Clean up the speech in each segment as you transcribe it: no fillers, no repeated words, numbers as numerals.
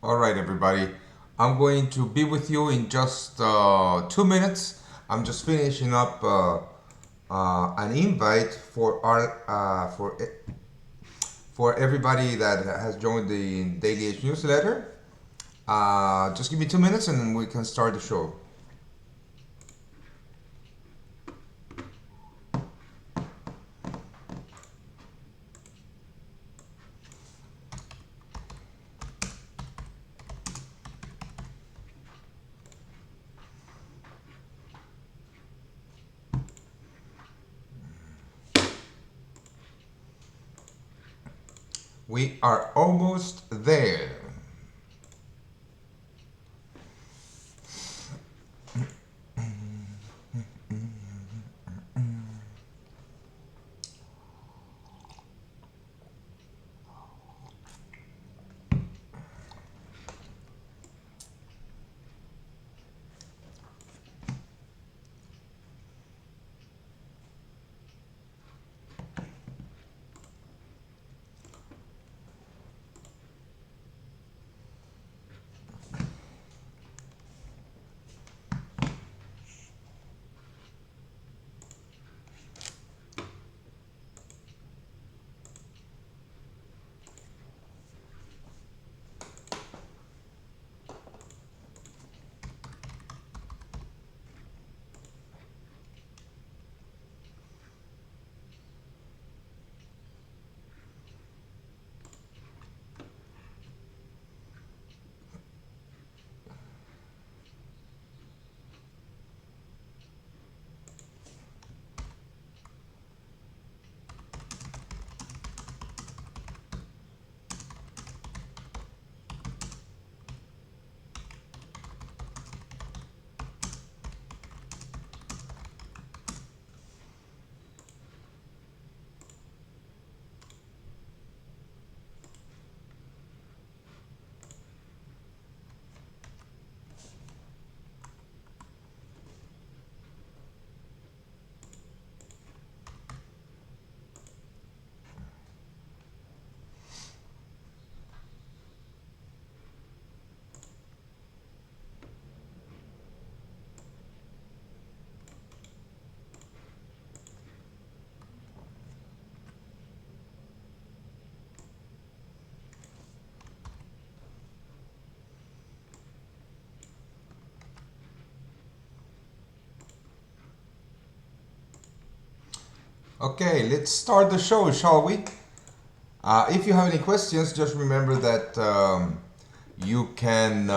All right, everybody. I'm going to be with you in just 2 minutes. I'm just finishing up an invite for everybody that has joined the Daily Age newsletter. Just give me 2 minutes and we can start the show. We are almost there. Okay, let's start the show, shall we? If you have any questions, just remember that you can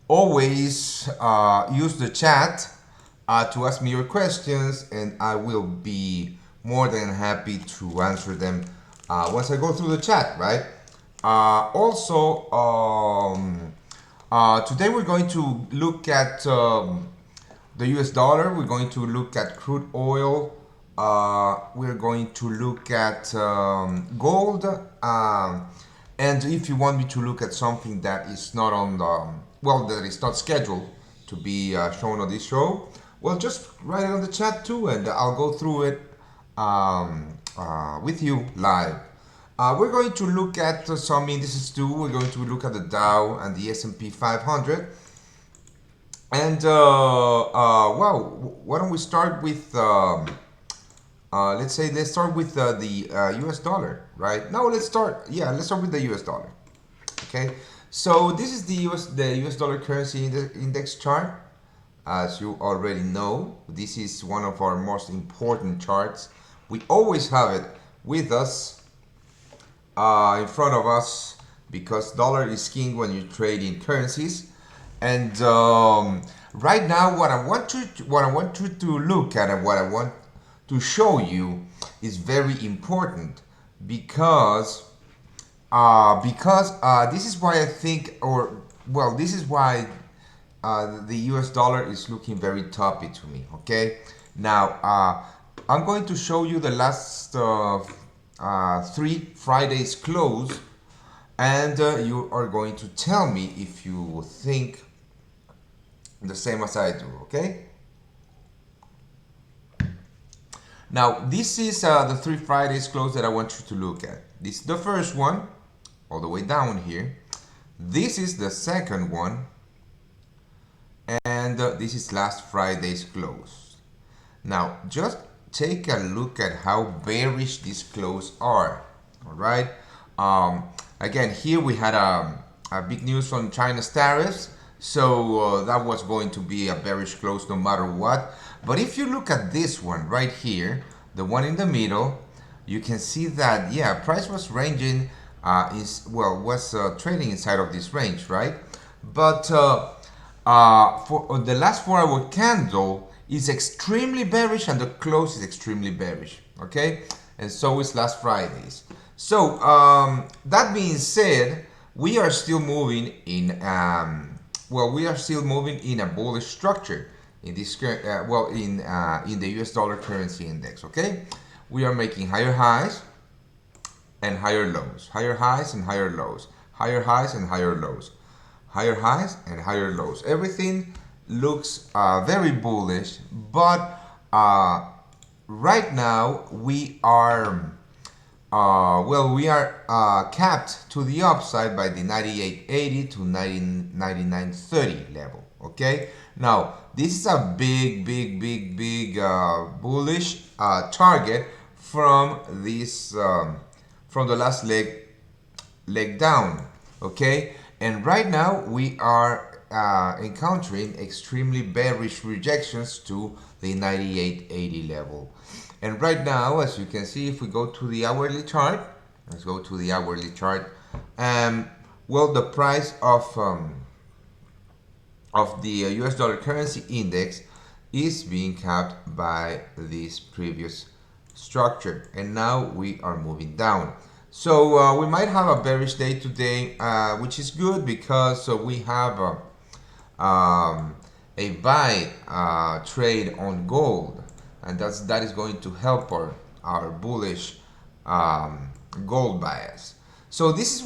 always use the chat to ask me your questions, and I will be more than happy to answer them once I go through the chat, right? Today we're going to look at the US dollar, we're going to look at crude oil, we're going to look at gold, and if you want me to look at something that is not on the, well, that is not scheduled to be shown on this show, well, just write it on the chat too, and I'll go through it with you live. We're going to look at some indices too. We're going to look at the Dow and the S&P 500. And well, why don't we start with let's start with the US dollar, right? No, let's start with the US dollar. Okay, so this is the US dollar currency index chart. As you already know, this is one of our most important charts. We always have it with us in front of us because dollar is king when you trade in currencies. And right now, what I want you to look at and what I want to show you is very important because this is why I think, or well, this is why the US dollar is looking very toppy to me. Okay, now I'm going to show you the last 3 Fridays close, and you are going to tell me if you think the same as I do. Okay. Now, this is the 3 Fridays close that I want you to look at. This is the first one, all the way down here. This is the second one, and this is last Friday's close. Now, just take a look at how bearish these close are. All right. Again, here we had a big news from China's tariffs, so that was going to be a bearish close no matter what. But if you look at this one right here, the one in the middle, you can see that price was ranging, was trading inside of this range, right? But for the last 4-hour candle is extremely bearish and the close is extremely bearish, okay? And so is last Friday's. So that being said, we are still moving in we are still moving in a bullish structure in this in the US dollar currency index, okay? We are making higher highs and higher lows, higher highs and higher lows, higher highs and higher lows, higher highs and higher lows. Everything looks very bullish, but right now we are capped to the upside by the 98.80 to 99.30 level. Okay, now this is a big bullish target from this from the last leg down. Okay, and right now we are encountering extremely bearish rejections to the 98.80 level. And right now, as you can see, if we go to the hourly chart, let's go to the hourly chart. The price of the US dollar currency index is being capped by this previous structure, and now we are moving down. So we might have a bearish day today, which is good because we have a buy trade on gold, and that is going to help our bullish gold bias. So this is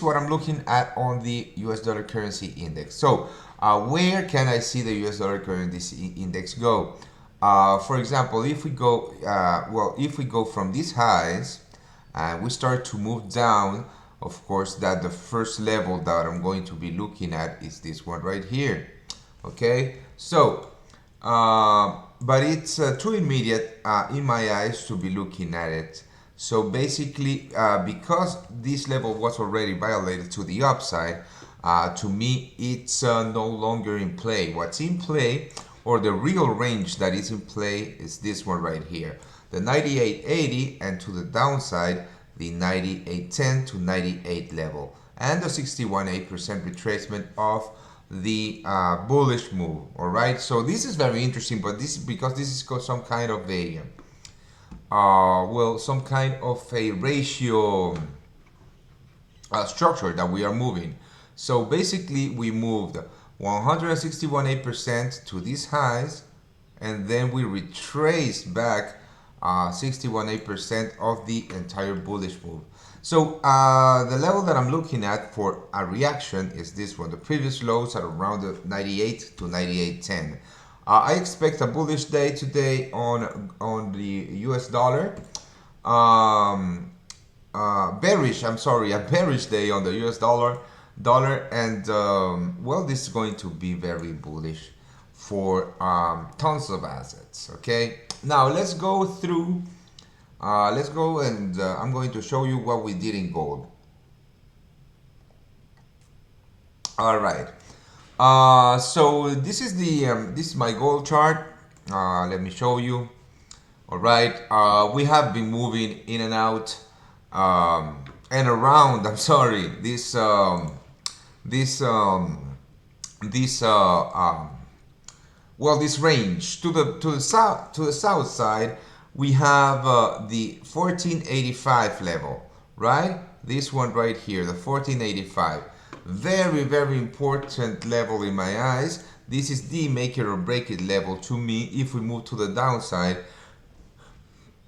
what I'm looking at on the US dollar currency index. So where can I see the US dollar currency index go? For example, if we go from these highs and we start to move down, of course, that the first level that I'm going to be looking at is this one right here. Okay, so but it's too immediate in my eyes to be looking at it. So basically, because this level was already violated to the upside, to me it's no longer in play. What's in play, or the real range that is in play, is this one right here, the 98.80, and to the downside the 98.10 to 98 level, and the 61.8% retracement of the bullish move. All right, so this is very interesting, but because this is some kind of a some kind of a ratio structure that we are moving. So basically we moved 161.8% to these highs, and then we retraced back 61.8% of the entire bullish move. So the level that I'm looking at for a reaction is this one. The previous lows are around the 98 to 98.10. I expect a bullish day today on the US dollar. A bearish day on the US dollar, and this is going to be very bullish for tons of assets. Okay, now let's go through. I'm going to show you what we did in gold. All right. So this is my gold chart. Let me show you. All right. We have been moving in and out and around. I'm sorry. This range to the south side. We have the 1485 level, right? This one right here, the 1485. Very, very important level in my eyes. This is the make it or break it level to me if we move to the downside.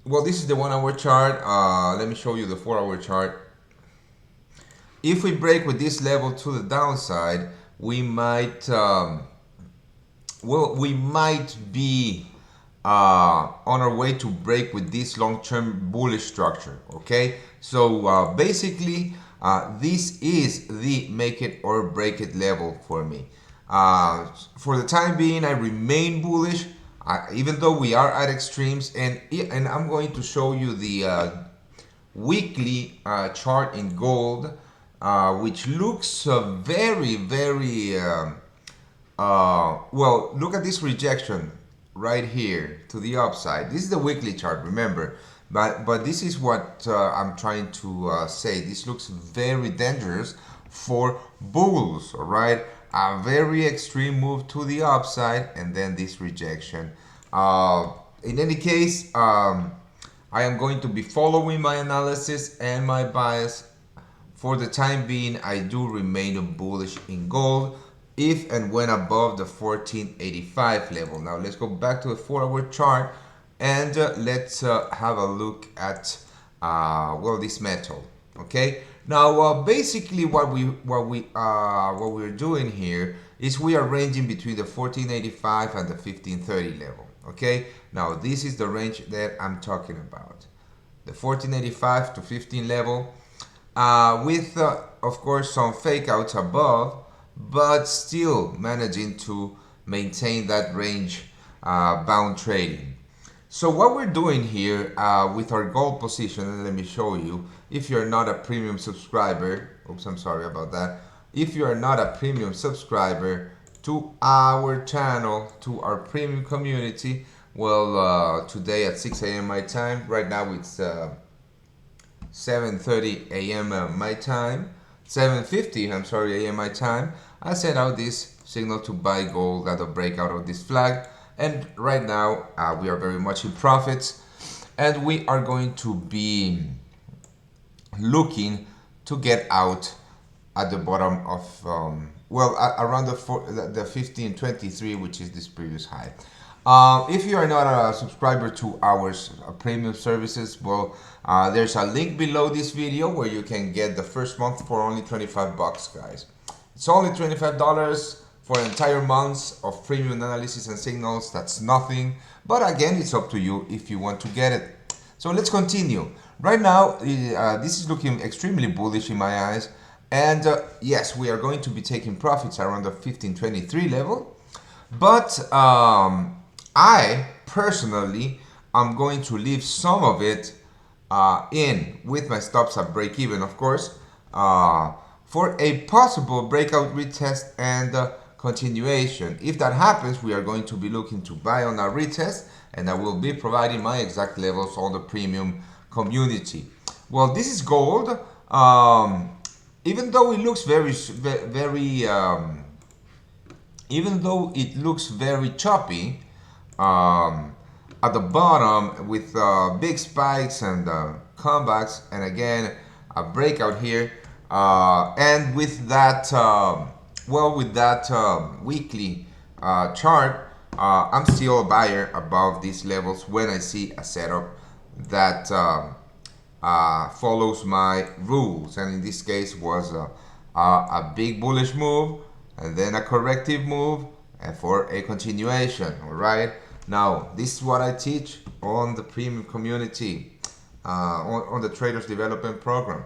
Well, this is the 1 hour chart. Let me show you the 4 hour chart. If we break with this level to the downside, we might be on our way to break with this long-term bullish structure. Okay, so basically this is the make it or break it level for me. For the time being, I remain bullish, even though we are at extremes, and I'm going to show you the weekly chart in gold, which looks very well. Look at this rejection right here to the upside. This is the weekly chart, remember, but this is what I'm trying to say. This looks very dangerous for bulls. All right, a very extreme move to the upside, and then this rejection. In any case, I am going to be following my analysis and my bias. For the time being, I do remain bullish in gold if and when above the 1485 level. Now let's go back to the 4-hour chart, and let's have a look at well, this metal. Okay, now basically what we're doing here is we are ranging between the 1485 and the 1530 level. Okay, now this is the range that I'm talking about, the 1485 to 15 level, with of course some fake outs above, but still managing to maintain that range bound trading. So what we're doing here with our gold position, and let me show you, if you're not a premium subscriber, oops, I'm sorry about that. If you are not a premium subscriber to our channel, to our premium community, well, today at 6 a.m. my time, right now it's 7:30 a.m. my time, 7:50, I'm sorry, a.m. my time, I sent out this signal to buy gold at the breakout of this flag, and right now we are very much in profits, and we are going to be looking to get out at the bottom of well, around the 1523, which is this previous high. If you are not a subscriber to our premium services, well, there's a link below this video where you can get the first month for only 25 bucks, guys. It's only $25 for an entire month of premium analysis and signals. That's nothing, but again, it's up to you if you want to get it. So let's continue. Right now, this is looking extremely bullish in my eyes. And yes, we are going to be taking profits around the 1523 level. But I personally am going to leave some of it in with my stops at break even, of course, for a possible breakout retest and continuation. If that happens, we are going to be looking to buy on our retest, and I will be providing my exact levels on the premium community. Well, this is gold. Even though it looks even though it looks very choppy at the bottom with big spikes and comebacks, and again a breakout here, and with that well, with that weekly chart, I'm still a buyer above these levels when I see a setup that follows my rules, and in this case was a big bullish move and then a corrective move and for a continuation. All right, now this is what I teach on the premium community, on the traders development program.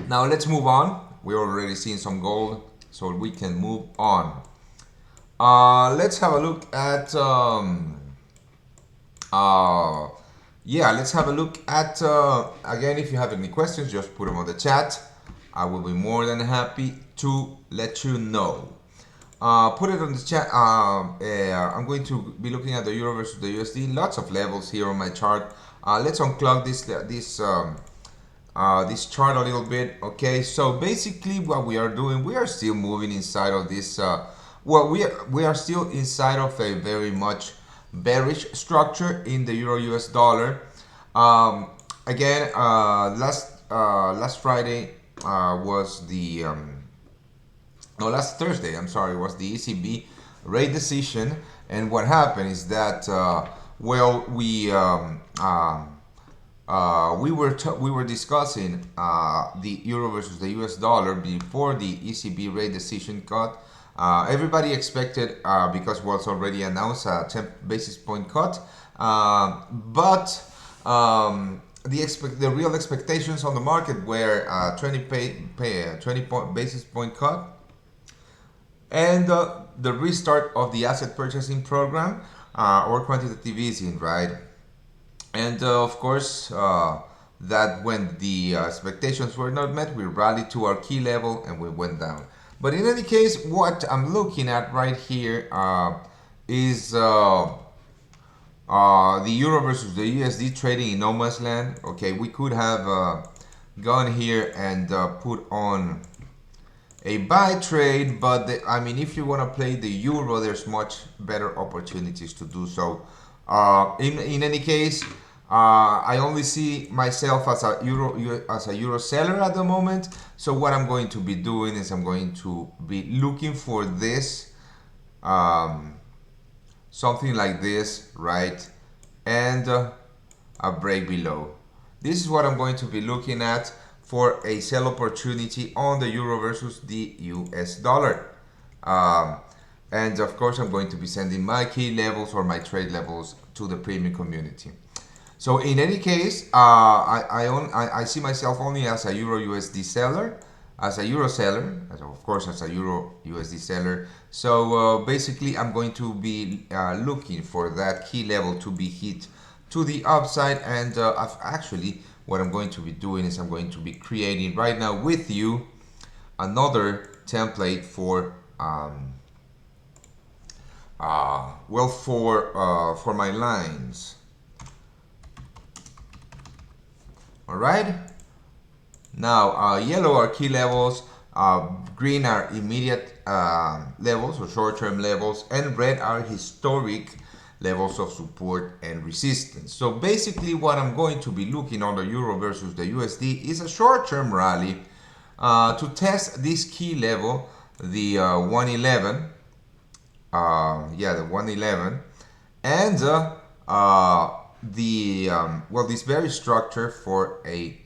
Now let's move on. We're already seeing some gold, so we can move on. Let's have a look at yeah, let's have a look at again, if you have any questions, just put them on the chat. I will be more than happy to let you know. Put it on the chat. I'm going to be looking at the euro versus the USD. Lots of levels here on my chart. Let's unclog this chart a little bit. Okay, so basically what we are doing, we are still moving inside of this well, we are still inside of a very much bearish structure in the euro US dollar. Again, last Friday was the no, last Thursday, I'm sorry, was the ECB rate decision, and what happened is that well, we were discussing the euro versus the US dollar before the ECB rate decision cut. Everybody expected, because it was already announced, a 10 basis point cut, but the real expectations on the market were 20 basis point cut, and the restart of the asset purchasing program or quantitative easing, right? And of course, that when the expectations were not met, we rallied to our key level and we went down. But in any case, what I'm looking at right here is the euro versus the USD trading in no man's land. Okay, we could have gone here and put on a buy trade, but I mean, if you want to play the euro, there's much better opportunities to do so. In any case, I only see myself as a euro seller at the moment. So what I'm going to be doing is I'm going to be looking for this something like this, right? And a break below. This is what I'm going to be looking at for a sell opportunity on the euro versus the US dollar. And of course, I'm going to be sending my key levels or my trade levels to the premium community. So in any case, I see myself only as a euro USD seller, as a euro seller, of course, as a euro USD seller. So basically, I'm going to be looking for that key level to be hit to the upside. And actually, what I'm going to be doing is I'm going to be creating right now with you another template for for my lines. All right. Now, yellow are key levels, green are immediate levels or short-term levels, and red are historic levels of support and resistance. So basically, what I'm going to be looking on the euro versus the USD is a short-term rally to test this key level, the 111. Yeah, the 111, and this very structure for an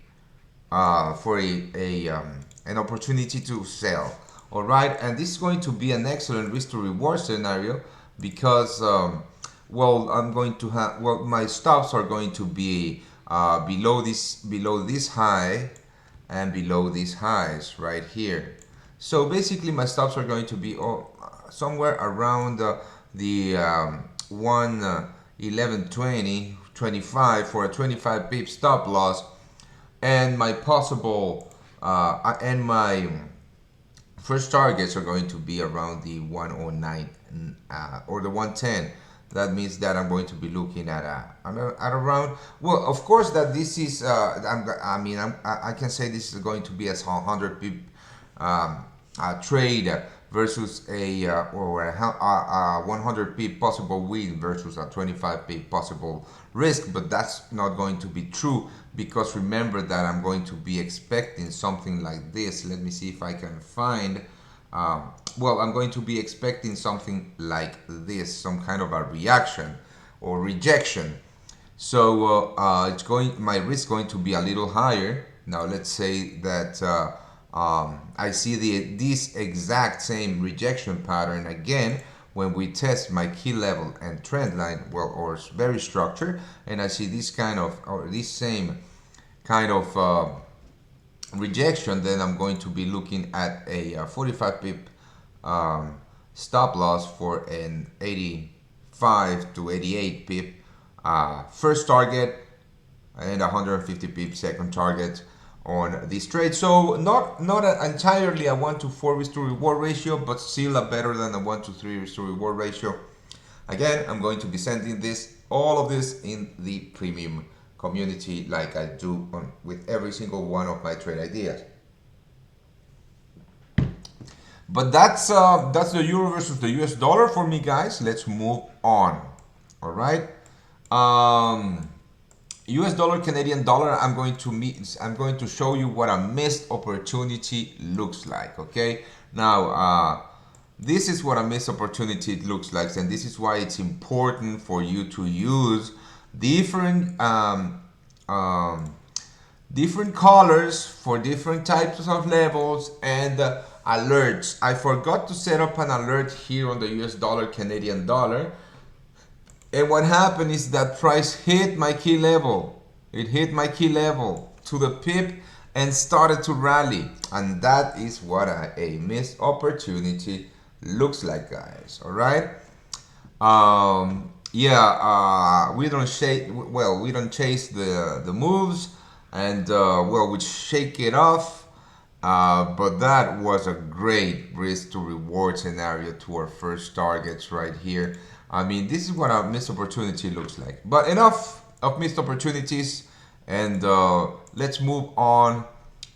opportunity to sell. All right, and this is going to be an excellent risk to reward scenario because I'm going to have my stops are going to be below this high and below these highs right here. So basically, my stops are going to be somewhere around the 111.20, 25 for a 25 pip stop loss, and my possible and my first targets are going to be around the 109 or the 110. That means that I'm going to be looking at around. Well, of course, that this is. I can say this is going to be a 100 pip trade versus a 100 pip possible win versus a 25 pip possible risk, but that's not going to be true because remember that I'm going to be expecting something like this. Let me see if I can find. I'm going to be expecting something like this, some kind of a reaction or rejection. So my risk going to be a little higher. Now let's say that I see this exact same rejection pattern again when we test my key level and trend line, or very structured, and I see this kind of or this same kind of rejection, then I'm going to be looking at a 45 pip stop loss for an 85 to 88 pip first target and 150 pip second target on this trade. So not entirely a 1-to-4 risk to reward ratio, but still a better than a 1-to-3 risk to reward ratio. Again, I'm going to be sending all of this in the premium community like I do with every single one of my trade ideas. But that's the euro versus the US dollar for me, guys. Let's move on. All right. US dollar, Canadian dollar, I'm going to show you what a missed opportunity looks like, okay? Now, this is what a missed opportunity looks like, and this is why it's important for you to use different different colors for different types of levels and alerts. I forgot to set up an alert here on the US dollar, Canadian dollar. And what happened is that price hit my key level. It hit my key level to the pip and started to rally. And that is what a missed opportunity looks like, guys. All right. We don't chase. Well, we don't chase the moves, and well, we shake it off. But that was a great risk to reward scenario to our first targets right here. I mean, this is what a missed opportunity looks like. But enough of missed opportunities, and let's move on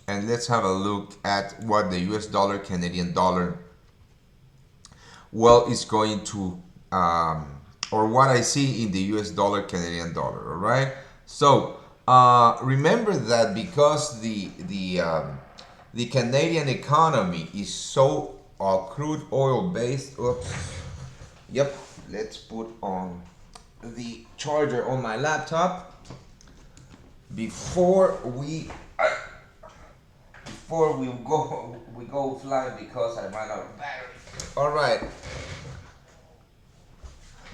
and let's have a look at what the US dollar, Canadian dollar, well, is going to, or what I see in the US dollar, Canadian dollar, all right? So remember that because the Canadian economy is so crude oil based. Oops. Yep. Let's put on the charger on my laptop before we go flying because I ran out of battery. All right.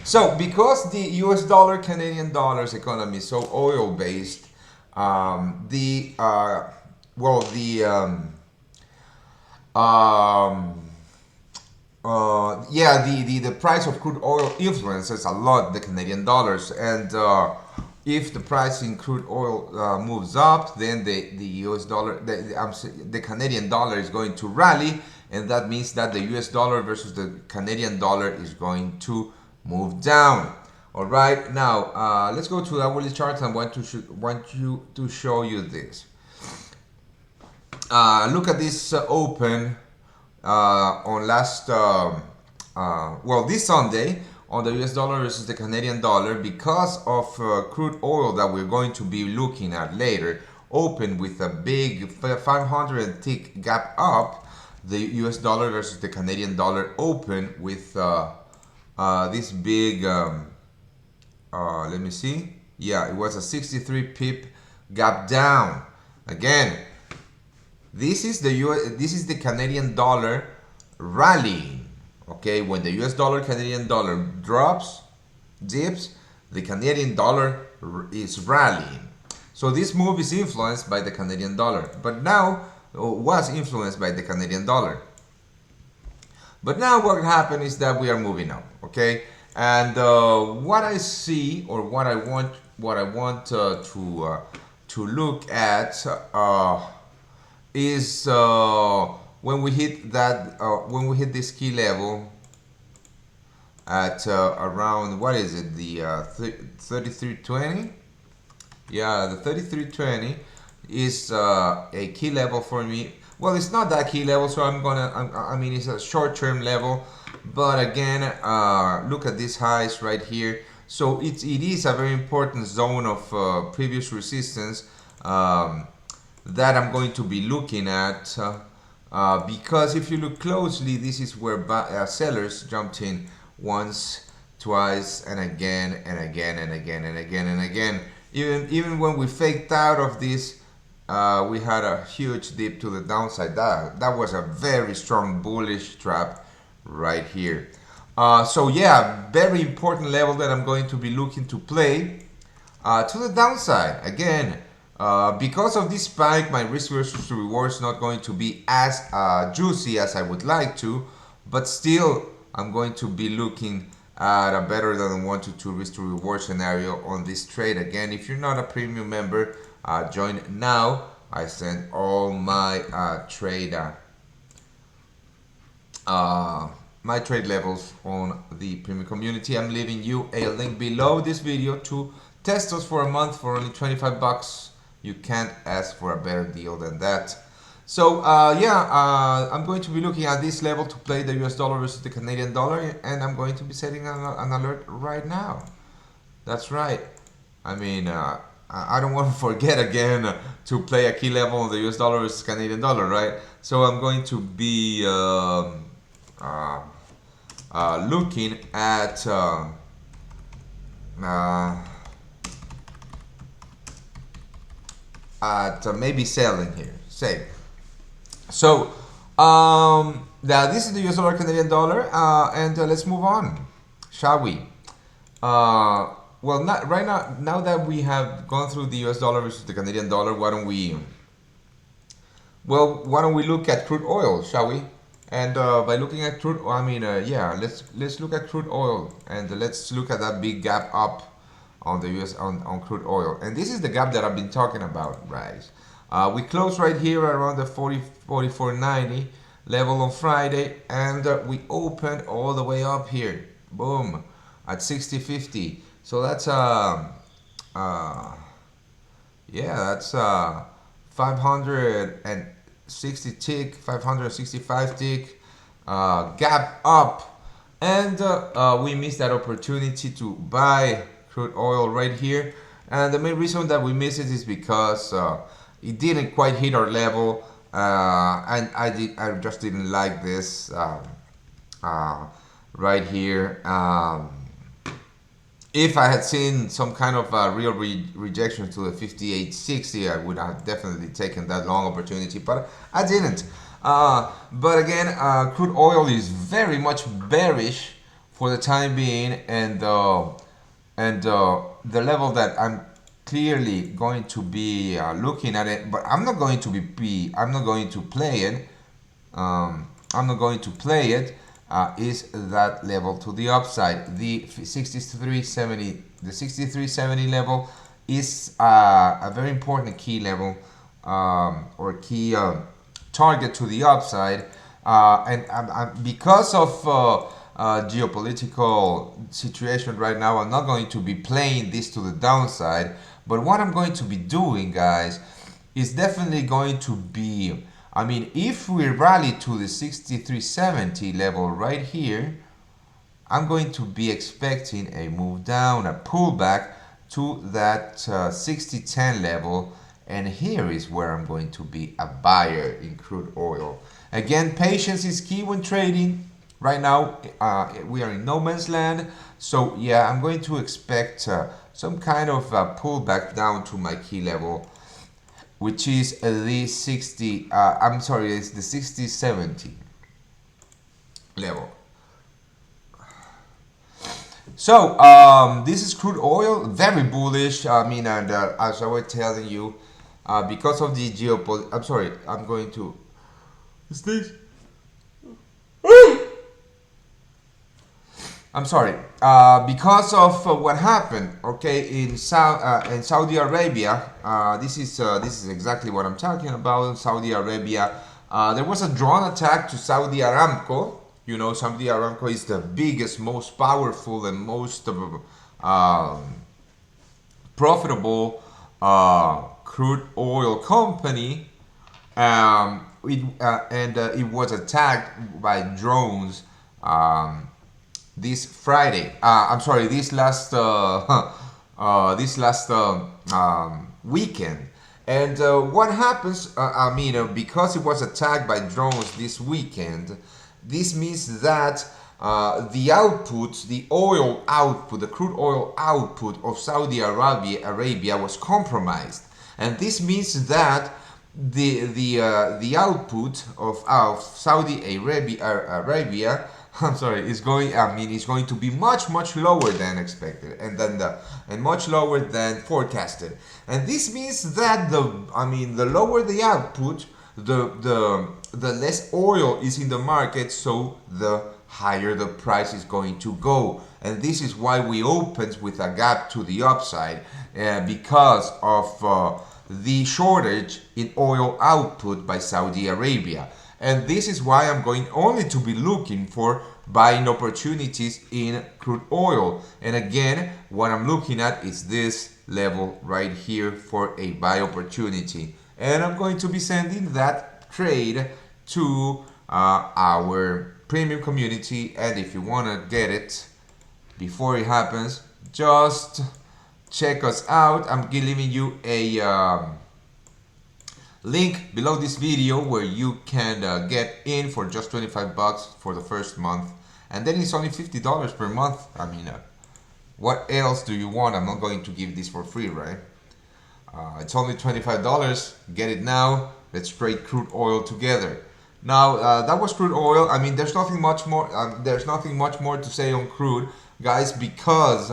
So because the US dollar, Canadian dollars economy is so oil based, the price of crude oil influences a lot the Canadian dollars, and if the price in crude oil moves up, then the US dollar, the Canadian dollar is going to rally, and that means that the US dollar versus the Canadian dollar is going to move down. All right, now let's go to the hourly chart. I want to show you this. Look at this open on last this Sunday on the US dollar versus the Canadian dollar, because of crude oil that we're going to be looking at later, open with a big 500 tick gap up. The US dollar versus the Canadian dollar open with this big let me see, yeah, it was a 63 pip gap down. Again, this is the Canadian dollar rallying. Okay, when the US dollar, Canadian dollar dips, the Canadian dollar is rallying. So this move is influenced by the Canadian dollar, but now was influenced by the Canadian dollar. But now what happened is that we are moving up. Okay, and what I see, or what I want to look at is when we hit that when we hit this key level at around, what is it, the 3320. Yeah, the 3320 is a key level for me. Well, it's not that key level, so I mean, it's a short-term level, but again, look at these highs right here. So it is a very important zone of previous resistance that I'm going to be looking at, because if you look closely, this is where sellers jumped in once, twice, and again, and again, and again, and again, and again. Even when we faked out of this, we had a huge dip to the downside. That was a very strong bullish trap right here. So yeah, very important level that I'm going to be looking to play to the downside. Again, because of this spike, my risk versus reward is not going to be as juicy as I would like to, but still I'm going to be looking at a better than 1 to 2 risk to reward scenario on this trade. Again, if you're not a premium member, join now. I send all my trade levels on the premium community. I'm leaving you a link below this video to test us for a month for only 25 bucks. You can't ask for a better deal than that. So I'm going to be looking at this level to play the US dollar versus the Canadian dollar, and I'm going to be setting an alert right now. That's right. I mean, I don't want to forget again to play a key level on the US dollar versus Canadian dollar, right? So I'm going to be looking at maybe selling here, say. So now this is the US dollar, Canadian dollar, and let's move on, shall we? well, not right now. Now that we have gone through the U.S. dollar versus the Canadian dollar, why don't we look at crude oil, shall we? And by looking at crude, I mean, yeah, let's look at crude oil, and let's look at that big gap up on the U.S. on crude oil. And this is the gap that I've been talking about, right? We closed right here around the 44.90 level on Friday, and we opened all the way up here, boom, at 60.50. So that's uh, yeah, that's 560 tick, 565 tick, gap up, and we missed that opportunity to buy crude oil right here. And the main reason that we missed it is because it didn't quite hit our level, and I just didn't like this right here. If I had seen some kind of real rejection to the 58.60, I would have definitely taken that long opportunity, but I didn't. But again, crude oil is very much bearish for the time being, and the level that I'm clearly going to be looking at it, but I'm not going to I'm not going to play it. I'm not going to play it. Is that level to the upside? The 63.70, the 63.70 level is a very important key level, or key target to the upside, and because of geopolitical situation right now, I'm not going to be playing this to the downside. But what I'm going to be doing, guys, is definitely going to be, I mean, if we rally to the 63.70 level right here, I'm going to be expecting a move down, a pullback to that 60.10 level. And here is where I'm going to be a buyer in crude oil. Again, patience is key when trading. Right now, we are in no man's land. So yeah, I'm going to expect some kind of pullback down to my key level, which is the 60, I'm sorry, it's the 60.70 level. So this is crude oil, very bullish. I mean, and as I was telling you, because of the geopolitical, I'm sorry, I'm going to this. I'm sorry, because of what happened, okay, in Saudi Arabia. This is exactly what I'm talking about. In Saudi Arabia, there was a drone attack to Saudi Aramco. You know, Saudi Aramco is the biggest, most powerful, and most profitable crude oil company. It was attacked by drones. This Friday, I'm sorry, this last weekend. And what happens? I mean, because it was attacked by drones this weekend, this means that the output, the oil output, the crude oil output of Saudi Arabia was compromised, and this means that the output of Saudi Arabia, I'm sorry, is going. I mean, it's going to be much lower than expected, and much lower than forecasted. And this means that the lower the output, the less oil is in the market, so the higher the price is going to go. And this is why we opened with a gap to the upside, because of the shortage in oil output by Saudi Arabia. And this is why I'm going only to be looking for buying opportunities in crude oil. And again, what I'm looking at is this level right here for a buy opportunity. And I'm going to be sending that trade to our premium community. And if you want to get it before it happens, just check us out. I'm leaving you a link below this video where you can get in for just 25 bucks for the first month, and then it's only $50 per month. I mean, what else do you want? I'm not going to give this for free, right? It's only $25. Get it now. Let's trade crude oil together. Now that was crude oil. I mean, there's nothing much more. There's nothing much more to say on crude, guys, because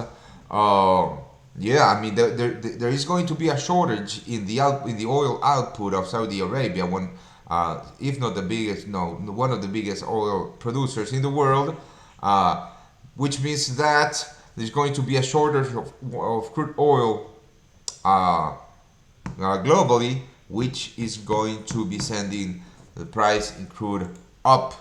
Yeah, I mean there is going to be a shortage in the oil output of Saudi Arabia, one if not the biggest, no, one of the biggest oil producers in the world, uh, which means that there's going to be a shortage of crude oil globally, which is going to be sending the price in crude up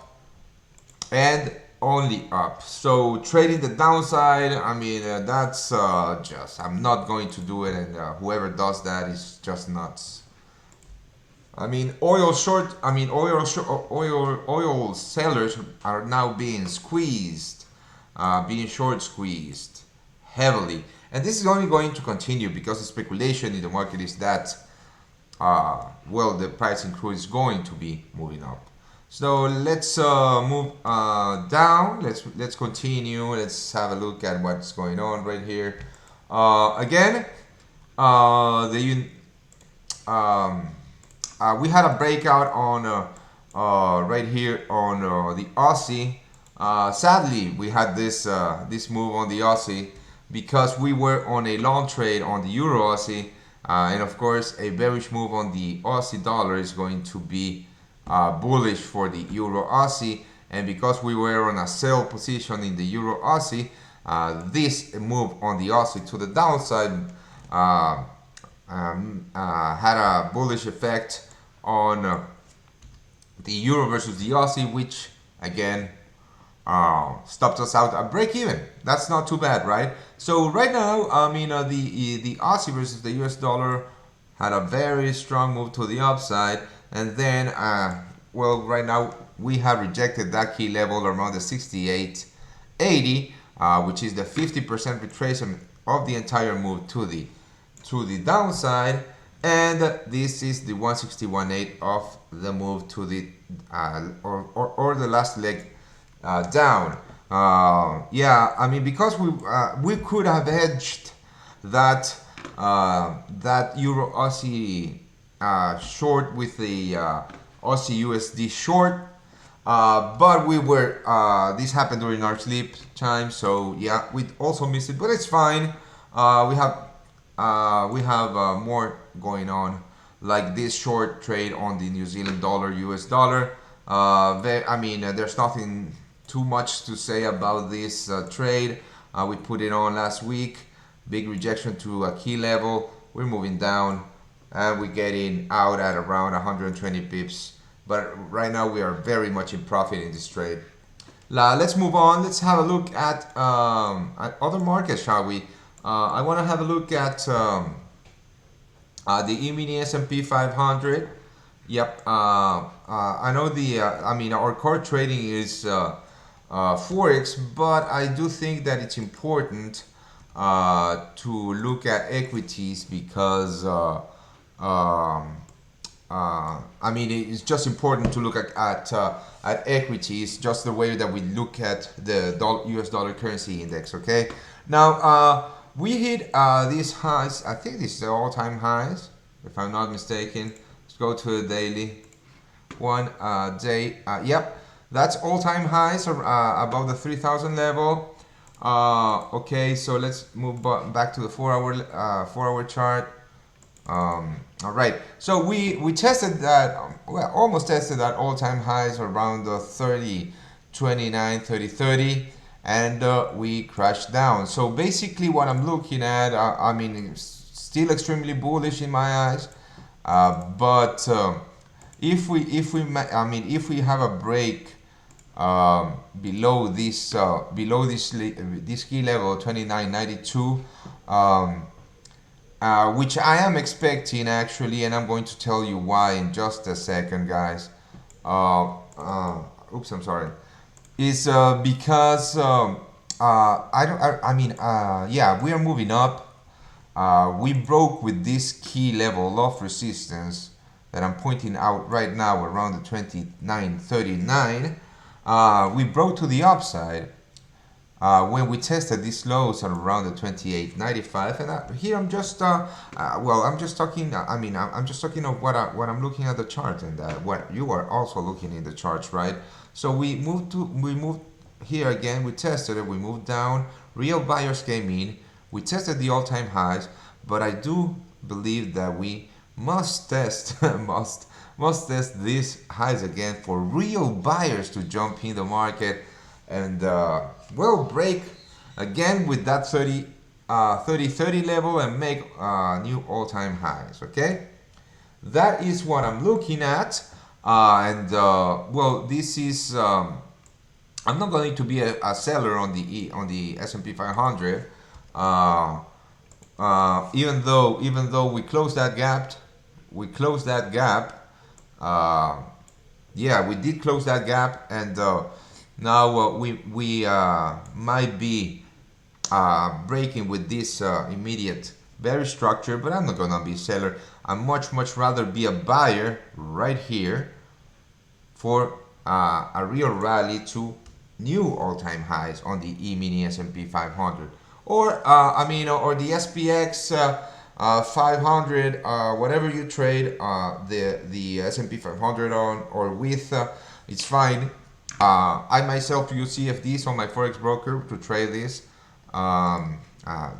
and only up. So trading the downside, I mean, that's just, I'm not going to do it, and whoever does that is just nuts. I mean, oil sellers are now being squeezed, being short squeezed heavily, and this is only going to continue because the speculation in the market is that well, the price in crude is going to be moving up. So let's move down. Let's continue. Let's have a look at what's going on right here. Again, the we had a breakout on right here on the Aussie. Sadly, we had this move on the Aussie because we were on a long trade on the Euro Aussie, and of course, a bearish move on the Aussie dollar is going to be bullish for the Euro Aussie. And because we were on a sell position in the Euro Aussie, this move on the Aussie to the downside had a bullish effect on the Euro versus the Aussie, which again stopped us out at break even. That's not too bad, right? So right now, I mean, the Aussie versus the US dollar had a very strong move to the upside, and then well, right now we have rejected that key level around the 68.80, which is the 50% retracement of the entire move to the downside, and this is the 161.8 of the move to the or the last leg down. Yeah, I mean, because we could have hedged that that Euro Aussie short with the Aussie USD short, but we were this happened during our sleep time, so yeah, we also missed it, but it's fine. We have more going on, like this short trade on the New Zealand dollar, US dollar. I mean, there's nothing too much to say about this trade. We put it on last week. Big rejection to a key level. We're moving down, and we're getting out at around 120 pips. But right now we are very much in profit in this trade. Let's move on. Let's have a look at other markets, shall we? I want to have a look at the E-mini S&P 500. Yep. I know I mean, our core trading is Forex, but I do think that it's important to look at equities because I mean, it's just important to look at equities, just the way that we look at the US dollar currency index. Okay. Now we hit these highs. I think these are all-time highs, if I'm not mistaken. Let's go to the daily one day. Yep, that's all-time highs above the 3,000 level. Okay, so let's move back to the 4-hour chart. All right, so we tested that, well, almost tested that all-time highs around the 30, 29, 30, 30, and we crashed down. So basically what I'm looking at, I mean, still extremely bullish in my eyes, but if we have a break below this key level 29.92, which I am expecting actually, and I'm going to tell you why in just a second, guys. Oops, I'm sorry. Is because yeah, we are moving up. We broke with this key level of resistance that I'm pointing out right now around the 29.39. We broke to the upside when we tested these lows at around the 28.95, and here I'm just well, I'm just talking. I'm just talking of what I'm looking at the chart, and what you are also looking in the charts, right? So we moved here again. We tested it. We moved down. Real buyers came in. We tested the all-time highs, but I do believe that we must test must test these highs again for real buyers to jump in the market and well, break again with that 30 level and make new all-time highs. Okay, that is what I'm looking at. Well, this is I'm not going to be a seller on the S&P 500. Even though we closed that gap, yeah, we did close that gap, and now we might be breaking with this immediate bearish structure, but I'm not gonna be a seller. I'm much rather be a buyer right here for a real rally to new all-time highs on the E-mini S&P 500, or or the SPX 500, whatever you trade the S&P 500 on or with, it's fine. I myself use CFDs on my forex broker to trade this.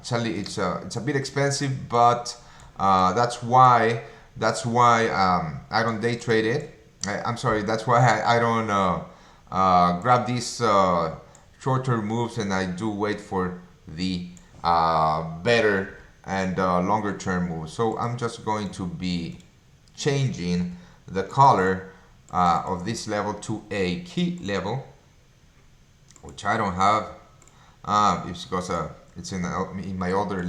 Sadly, it's a bit expensive, but that's why I don't day trade it. I'm sorry, that's why I don't grab these short-term moves, and I do wait for the better and longer-term moves. So I'm just going to be changing the color of this level to a key level, which I don't have. It's because it's in my other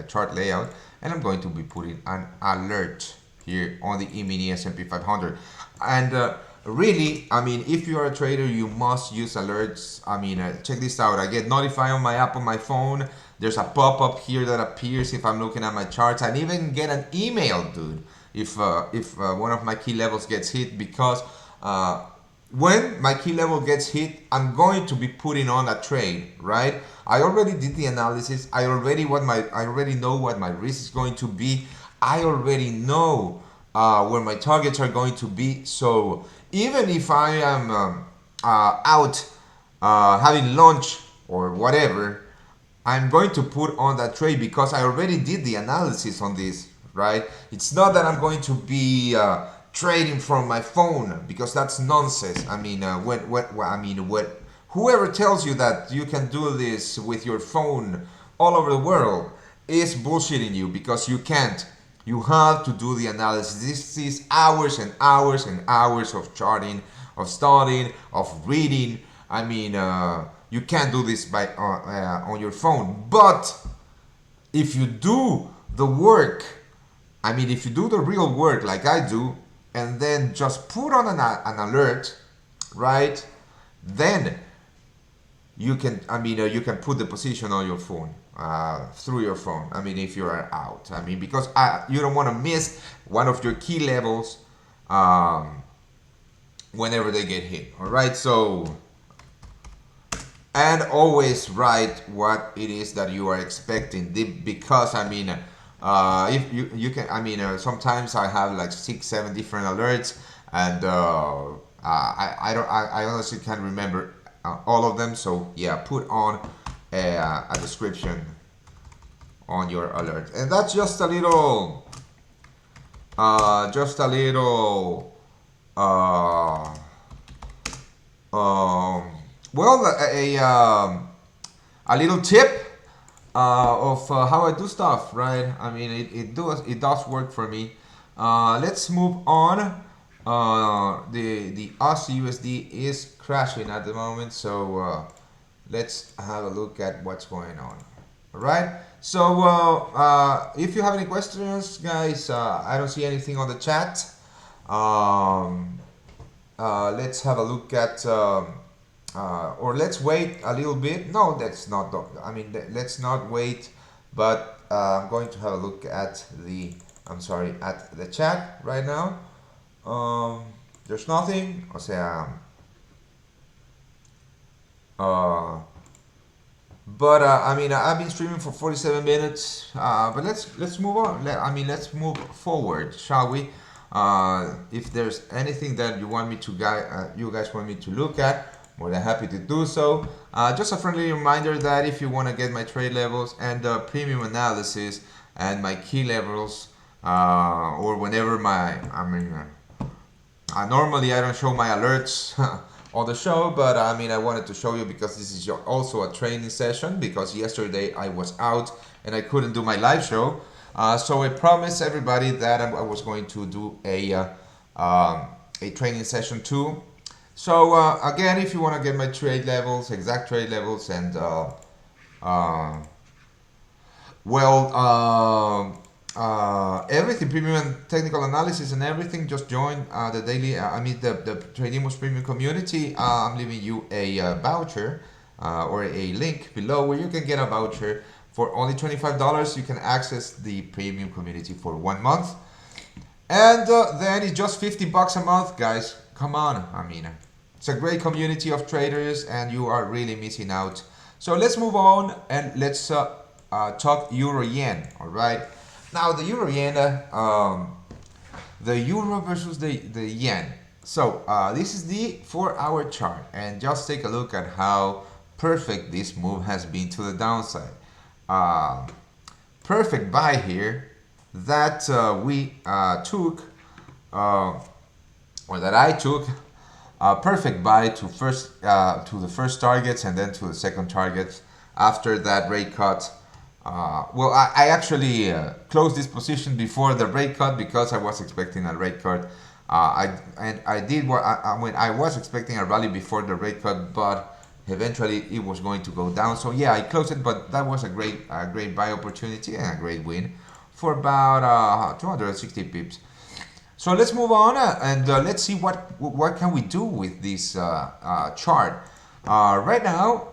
chart layout, and I'm going to be putting an alert here on the E-mini S&P 500. And really, I mean, if you are a trader, you must use alerts. I mean, check this out. I get notified on my app on my phone. There's a pop-up here that appears if I'm looking at my charts. I even get an email, dude, if one of my key levels gets hit, because when my key level gets hit, I'm going to be putting on a trade, right? I already did the analysis. I already know what my risk is going to be. I already know where my targets are going to be. So even if I am out having lunch or whatever, I'm going to put on that trade because I already did the analysis on this, right? It's not that I'm going to be trading from my phone, because that's nonsense. I mean, whoever tells you that you can do this with your phone all over the world is bullshitting you, because you can't. You have to do the analysis. This is hours and hours and hours of charting, of studying, of reading. I mean, you can't do this by on your phone. But if you do the work, I mean, if you do the real work like I do, and then just put on an alert, right? Then you can, you can put the position on your phone, through your phone. I mean, if you are out, I mean, because you don't want to miss one of your key levels whenever they get hit. All right, so, and always write what it is that you are expecting, because I mean, if you can, sometimes I have like 6-7 different alerts, and I honestly can't remember all of them. So yeah, put on a description on your alert, and that's just a little well, a little tip of how I do stuff, right? I mean, it does work for me. Let's move on. The Aussie USD is crashing at the moment, so let's have a look at what's going on. All right. So if you have any questions, guys, I don't see anything on the chat. Let's have a look at, or let's wait a little bit. No, that's not. Let's not wait. But I'm going to have a look at at the chat right now. There's nothing. O sea, but I've been streaming for 47 minutes. But let's move on. Let's move forward, shall we? If there's anything that you want me to you guys want me to look at, more than happy to do so. Just a friendly reminder that if you want to get my trade levels and premium analysis and my key levels, or whenever normally I don't show my alerts on the show, but I wanted to show you because this is also a training session, because yesterday I was out and I couldn't do my live show. So I promised everybody that I was going to do a training session too. So again, if you want to get my trade levels, exact trade levels, and everything, premium and technical analysis and everything, just join the daily, the Tradimo's premium community. I'm leaving you a voucher or a link below where you can get a voucher for only $25. You can access the premium community for 1 month. And then it's just $50 a month, guys. Come on, it's a great community of traders and you are really missing out. So let's move on and let's talk Euro Yen, all right? Now the Euro Yen, the Euro versus the Yen. So this is the 4-hour chart, and just take a look at how perfect this move has been to the downside. Perfect buy here that we took, or that I took. Perfect buy to the first targets and then to the second targets after that rate cut. I actually closed this position before the rate cut because I was expecting a rate cut. I was expecting a rally before the rate cut, but eventually it was going to go down. So yeah, I closed it, but that was a great buy opportunity and a great win for about 260 pips. So let's move on and let's see what can we do with this chart. Right now,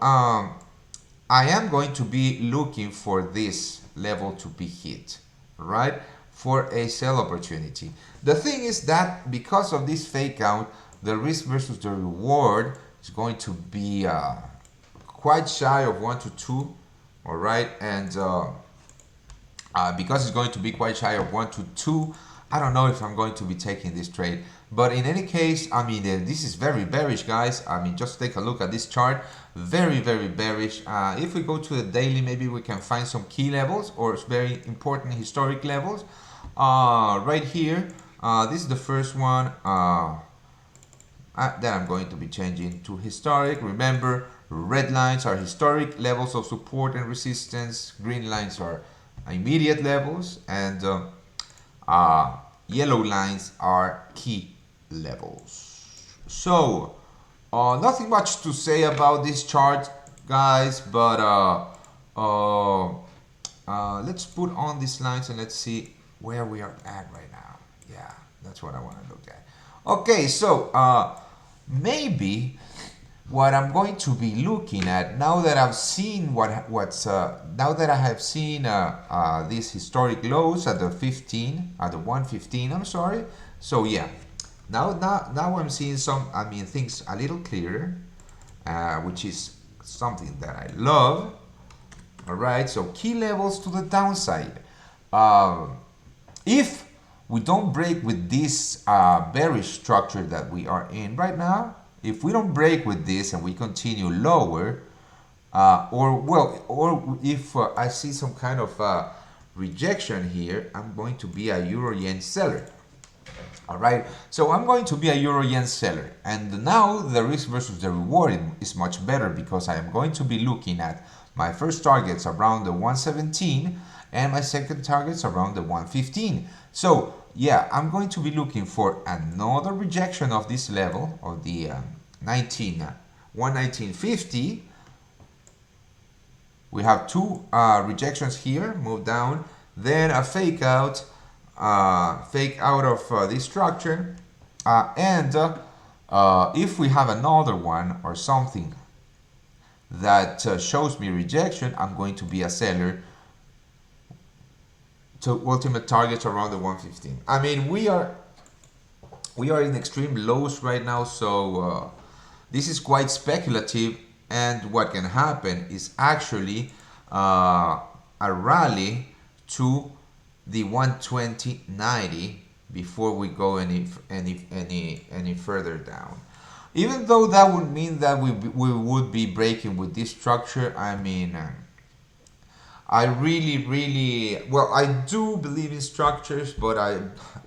I am going to be looking for this level to be hit, right? For a sell opportunity. The thing is that because of this fake out, the risk versus the reward is going to be quite shy of 1 to 2, all right? And because it's going to be quite shy of 1 to 2, I don't know if I'm going to be taking this trade. But in any case, this is very bearish, guys. Just take a look at this chart. Very, very bearish. If we go to the daily, maybe we can find some key levels or very important historic levels. Right here, this is the first one that I'm going to be changing to historic. Remember, red lines are historic levels of support and resistance. Green lines are immediate levels, and yellow lines are key levels. So nothing much to say about this chart, guys, but let's put on these lines and let's see where we are at right now. Yeah, that's what I want to look at. Okay, so maybe what I'm going to be looking at now that I've seen now that I have seen these historic lows at the 115, I'm sorry. So yeah, now I'm seeing some things a little clearer, which is something that I love. All right, so key levels to the downside. If we don't break with this bearish structure that we are in right now, if we don't break with this and we continue lower, or if I see some kind of rejection here, I'm going to be a Euro Yen seller. All right, so I'm going to be a Euro Yen seller, and now the risk versus the reward is much better because I am going to be looking at my first targets around the 117 and my second targets around the 115. So yeah, I'm going to be looking for another rejection of this level of the 119.50. We have two rejections here, move down, then a fake out of this structure, and if we have another one or something that shows me rejection, I'm going to be a seller to ultimate targets around the 115. We are in extreme lows right now, so this is quite speculative, and what can happen is actually a rally to the 120.90 before we go any further down. Even though that would mean that we would be breaking with this structure, I mean, I really, well, I do believe in structures, but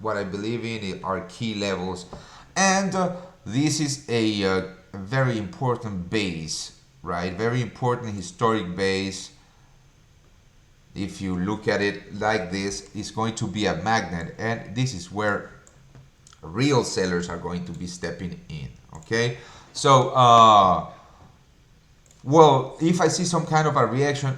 what I believe in are key levels, and this is a very important base, right? Very important historic base. If you look at it like this, it's going to be a magnet, and this is where real sellers are going to be stepping in. Okay, so well, if I see some kind of a reaction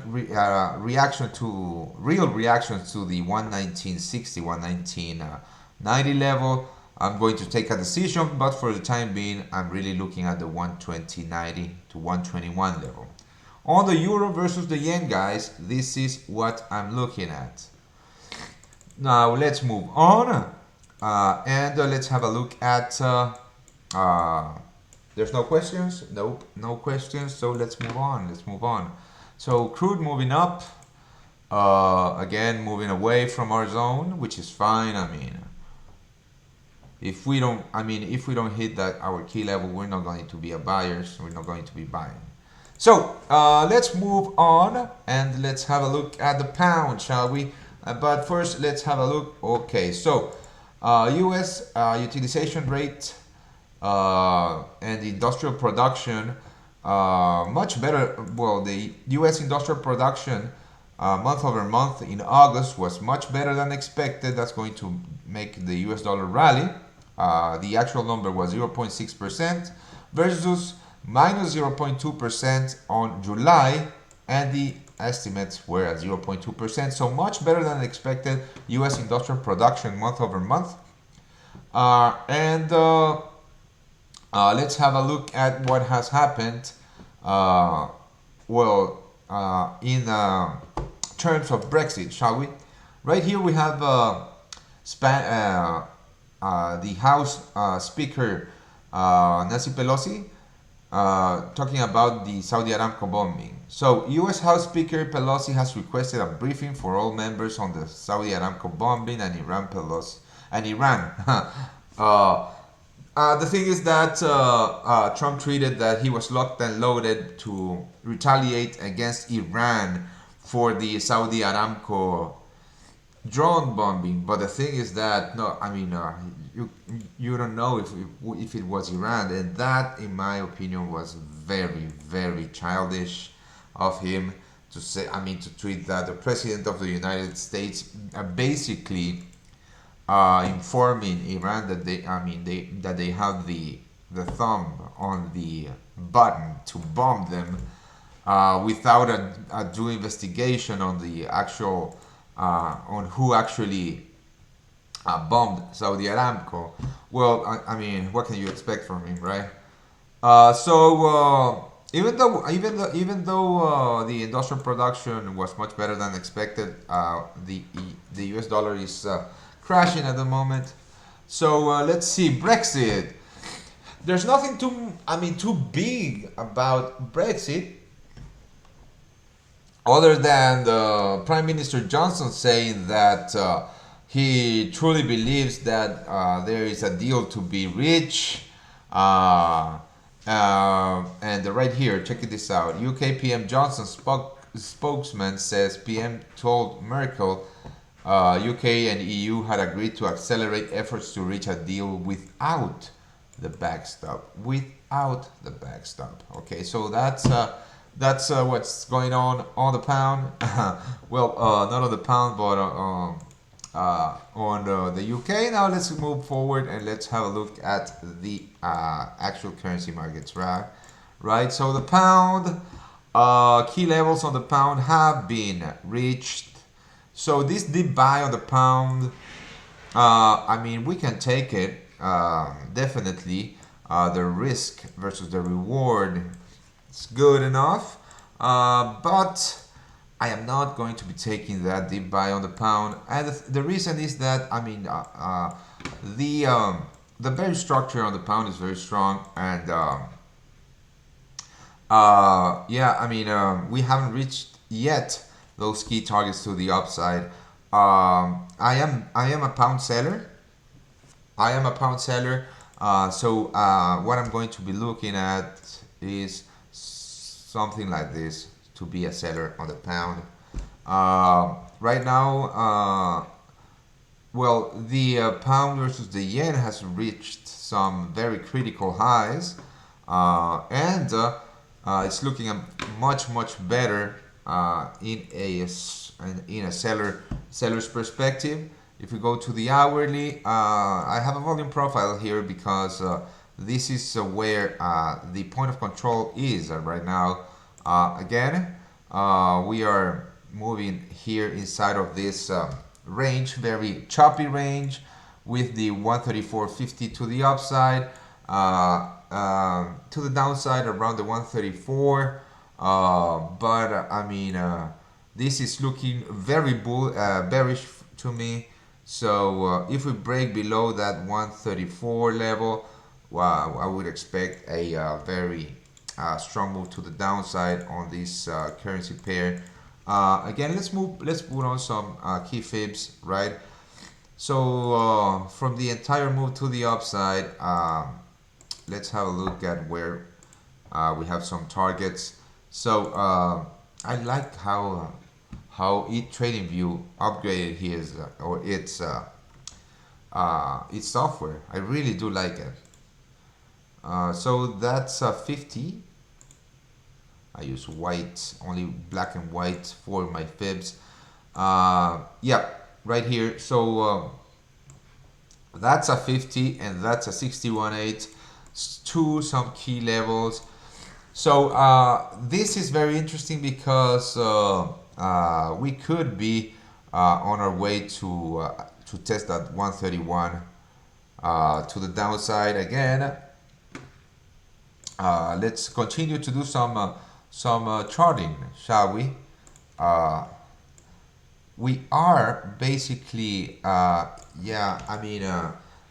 to real reactions to the 119.60, 119.90 level, I'm going to take a decision. But for the time being, I'm really looking at the 120.90 to 121 level. On the euro versus the yen, guys, this is what I'm looking at. Now let's move on, and let's have a look at. There's no questions. Nope, no questions. So let's move on. Let's move on. So crude moving up. Again, moving away from our zone, which is fine. I mean, if we don't hit that our key level, we're not going to be a buyers. We're not going to be buying. So let's move on and let's have a look at the pound, shall we? But first, let's have a look. Okay, so U.S. Utilization rate and industrial production, much better. Well, the U.S. industrial production month over month in August was much better than expected. That's going to make the U.S. dollar rally. The actual number was 0.6% versus minus 0.2% on July, and the estimates were at 0.2%. So much better than expected U.S. industrial production month over month. Let's have a look at what has happened. In terms of Brexit, shall we? Right here we have the House Speaker Nancy Pelosi talking about the Saudi Aramco bombing. So, U.S. House Speaker Pelosi has requested a briefing for all members on the Saudi Aramco bombing and Iran. The thing is that Trump tweeted that he was locked and loaded to retaliate against Iran for the Saudi Aramco drone bombing. But the thing is that you don't know if it was Iran, and that, in my opinion, was very childish of him to say. To tweet that the president of the United States basically informing Iran that they have the thumb on the button to bomb them without a due investigation on the actual on who actually bombed Saudi Aramco. Well, what can you expect from him, right? Even though the industrial production was much better than expected, the U.S. dollar is crashing at the moment. So let's see, Brexit. There's nothing too big about Brexit, other than the Prime Minister Johnson saying that he truly believes that there is a deal to be reached. And right here, check this out. UK PM Johnson spokesman says PM told Merkel UK and EU had agreed to accelerate efforts to reach a deal without the backstop. Without the backstop. Okay, so that's what's going on the pound. Well, not on the pound, but on the UK. Now let's move forward and let's have a look at the actual currency markets, right? So the pound, key levels on the pound have been reached. So this deep buy on the pound, we can take it, definitely. The risk versus the reward is good enough, but I am not going to be taking that deep buy on the pound, and the reason is that the bearish structure on the pound is very strong, and we haven't reached yet those key targets to the upside. I am a pound seller. What I'm going to be looking at is something like this to be a seller on the pound. Right now, well, the pound versus the yen has reached some very critical highs, and it's looking much better in a seller's perspective. If we go to the hourly, I have a volume profile here because this is where the point of control is right now. Again, we are moving here inside of this range, very choppy range, with the 134.50 to the upside, to the downside around the 134. This is looking very bearish to me. So if we break below that 134 level, wow, I would expect a very strong move to the downside on this currency pair. Again, let's put on some key fibs, right? So from the entire move to the upside, let's have a look at where we have some targets. So I like how TradingView upgraded his or its software. I really do like it. So that's 50. I use white, only black and white for my fibs. Yeah, right here. So that's a 50 and that's a 61.8 to some key levels. So this is very interesting because we could be on our way to test that 131 to the downside again. Let's continue to do some charting, shall we? We are basically,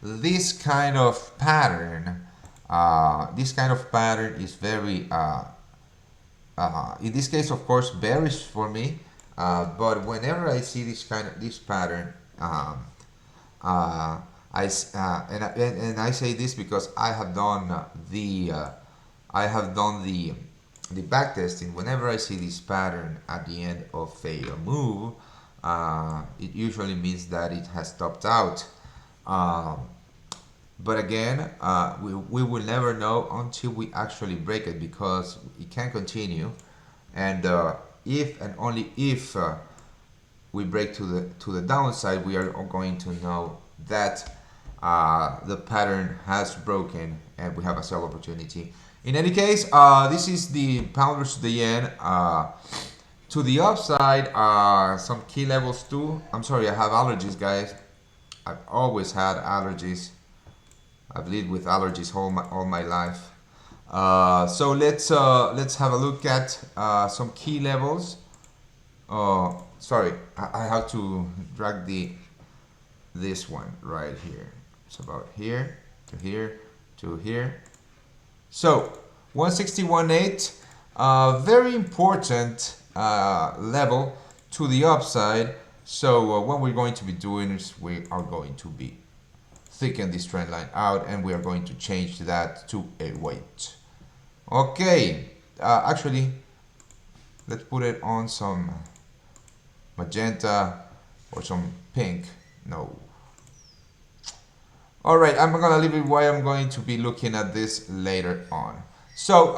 this kind of pattern. This kind of pattern is very, in this case, of course, bearish for me. But whenever I see this pattern, and I say this because I have done the back testing. Whenever I see this pattern at the end of a move, it usually means that it has topped out. But again, we will never know until we actually break it, because it can continue, and if and only if we break to the downside, we are going to know that the pattern has broken and we have a sell opportunity. In any case, this is the pound versus the yen. To the upside, some key levels too. I'm sorry, I have allergies, guys. I've always had allergies. I've lived with allergies all my life. So let's have a look at some key levels. Sorry, I have to drag this one right here. It's about here to here to here. So 161.8, very important level to the upside. So what we're going to be doing is we are going to be thicken this trend line out, and we are going to change that to a weight. Okay, actually, let's put it on some magenta or some pink. No. All right, I'm gonna leave it why I'm going to be looking at this later on. So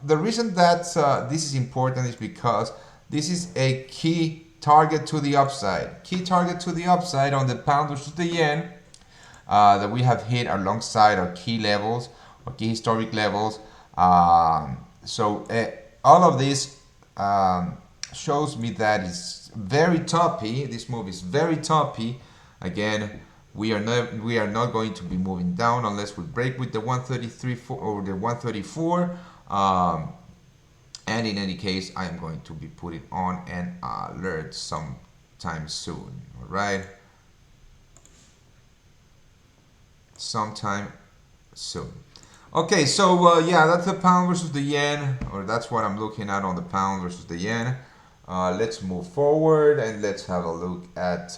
the reason that this is important is because this is a key target to the upside. Key target to the upside on the pound versus the yen that we have hit alongside our key levels, or key historic levels. All of this shows me that it's very toppy. This move is very toppy. Again, we are not going to be moving down unless we break with the 133 or the 134. And in any case, I am going to be putting on an alert sometime soon. All right, sometime soon. Okay, so yeah, that's the pound versus the yen, or that's what I'm looking at on the pound versus the yen. Let's move forward and let's have a look at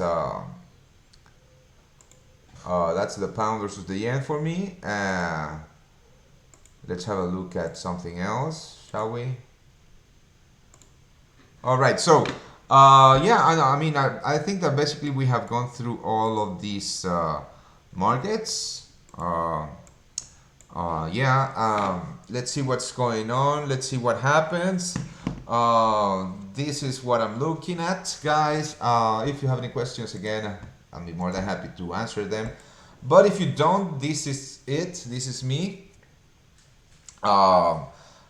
That's the pound versus the yen for me. Let's have a look at something else, shall we? All right, so yeah, I mean, I think that basically we have gone through all of these markets. Yeah, let's see what's going on. Let's see what happens. This is what I'm looking at, guys. If you have any questions, again, I'll be more than happy to answer them. But if you don't, this is it. This is me. Um,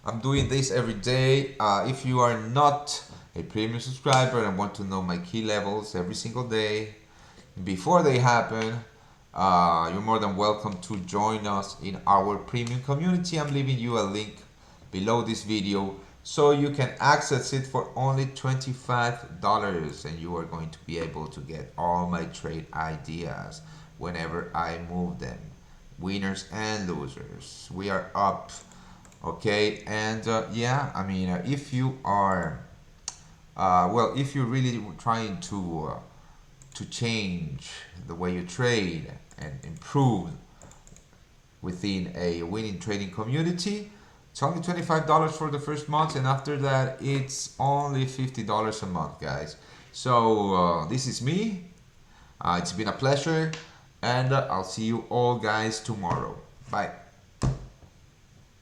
I'm doing this every day. If you are not a premium subscriber and want to know my key levels every single day before they happen, you're more than welcome to join us in our premium community. I'm leaving you a link below this video so you can access it for only $25, and you are going to be able to get all my trade ideas whenever I move them, winners and losers. We are up, okay? And yeah, I mean, if you are well, if you're really trying to change the way you trade and improve within a winning trading community, it's only $25 for the first month, and after that it's only $50 a month, guys. So this is me. It's been a pleasure, and I'll see you all guys tomorrow. Bye.